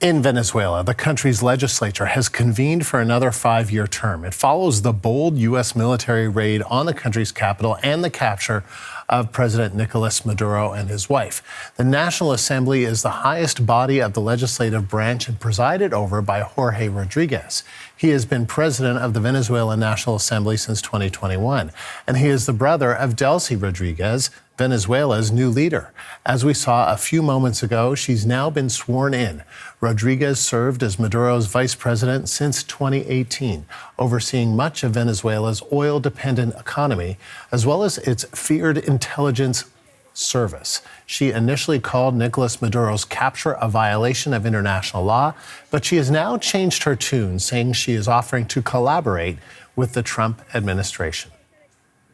In Venezuela, the country's legislature has convened for another 5-year term. It follows the bold U.S. military raid on the country's capital and the capture of President Nicolás Maduro and his wife. The National Assembly is the highest body of the legislative branch and presided over by Jorge Rodríguez. He has been president of the Venezuelan National Assembly since 2021, and he is the brother of Delcy Rodríguez, Venezuela's new leader. As we saw a few moments ago, she's now been sworn in. Rodríguez served as Maduro's vice president since 2018, overseeing much of Venezuela's oil-dependent economy, as well as its feared intelligence service. She initially called Nicolás Maduro's capture a violation of international law, but she has now changed her tune, saying she is offering to collaborate with the Trump administration.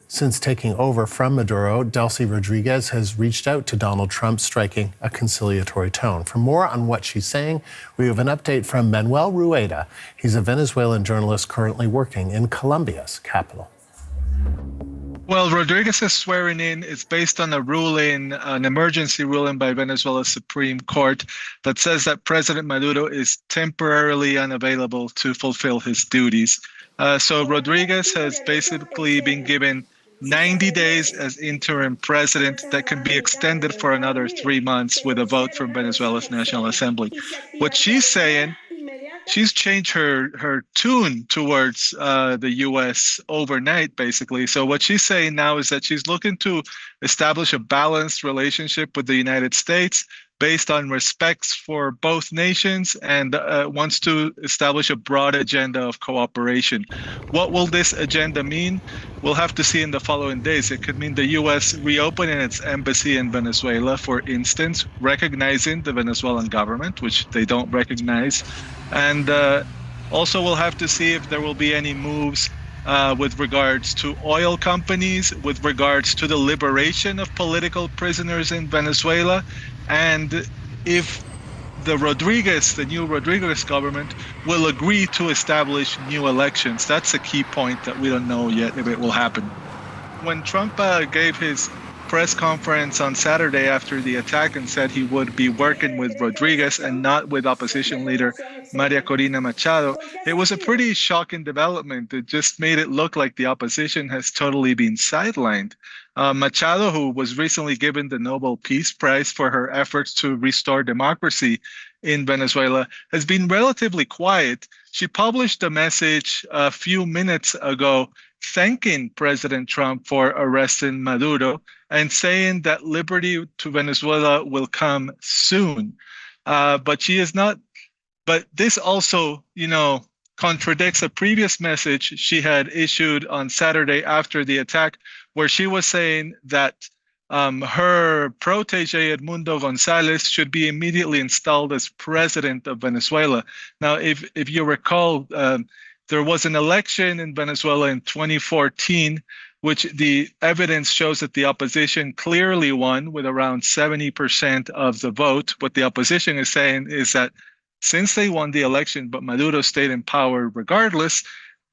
Since taking over from Maduro, Delcy Rodríguez has reached out to Donald Trump, striking a conciliatory tone. For more on what she's saying, we have an update from Manuel Rueda. He's a Venezuelan journalist currently working in Colombia's capital. Well, Rodríguez's swearing in is based on a ruling, an emergency ruling by Venezuela's Supreme Court that says that President Maduro is temporarily unavailable to fulfill his duties. So Rodríguez has basically been given 90 days as interim president that can be extended for another 3 months with a vote from Venezuela's National Assembly. What she's saying, she's changed her tune towards the U.S. overnight, basically. So what she's saying now is that she's looking to establish a balanced relationship with the United States based on respects for both nations and wants to establish a broad agenda of cooperation. What will this agenda mean? We'll have to see in the following days. It could mean the U.S. reopening its embassy in Venezuela, for instance, recognizing the Venezuelan government, which they don't recognize. And also we'll have to see if there will be any moves with regards to oil companies, with regards to the liberation of political prisoners in Venezuela, and if the new Rodríguez government will agree to establish new elections. That's a key point that we don't know yet if it will happen. When Trump gave his press conference on Saturday after the attack and said he would be working with Rodríguez and not with opposition leader María Corina Machado, it was a pretty shocking development. It just made it look like the opposition has totally been sidelined. Machado, who was recently given the Nobel Peace Prize for her efforts to restore democracy in Venezuela, has been relatively quiet. She published a message a few minutes ago thanking President Trump for arresting Maduro and saying that liberty to Venezuela will come soon. But she is not. But this also, contradicts a previous message she had issued on Saturday after the attack, where she was saying that her protege Edmundo González should be immediately installed as president of Venezuela. Now, if you recall, there was an election in Venezuela in 2014, which the evidence shows that the opposition clearly won with around 70% of the vote. What the opposition is saying is that since they won the election, but Maduro stayed in power regardless,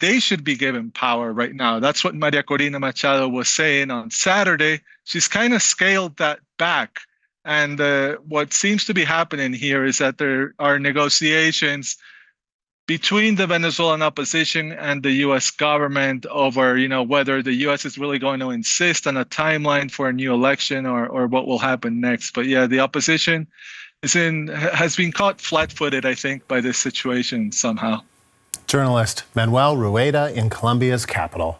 they should be given power right now. That's what María Corina Machado was saying on Saturday. She's kind of scaled that back. And what seems to be happening here is that there are negotiations between the Venezuelan opposition and the U.S. government over, whether the U.S. is really going to insist on a timeline for a new election or what will happen next. But yeah, the opposition has been caught flat-footed, I think, by this situation somehow. Journalist Manuel Rueda in Colombia's capital.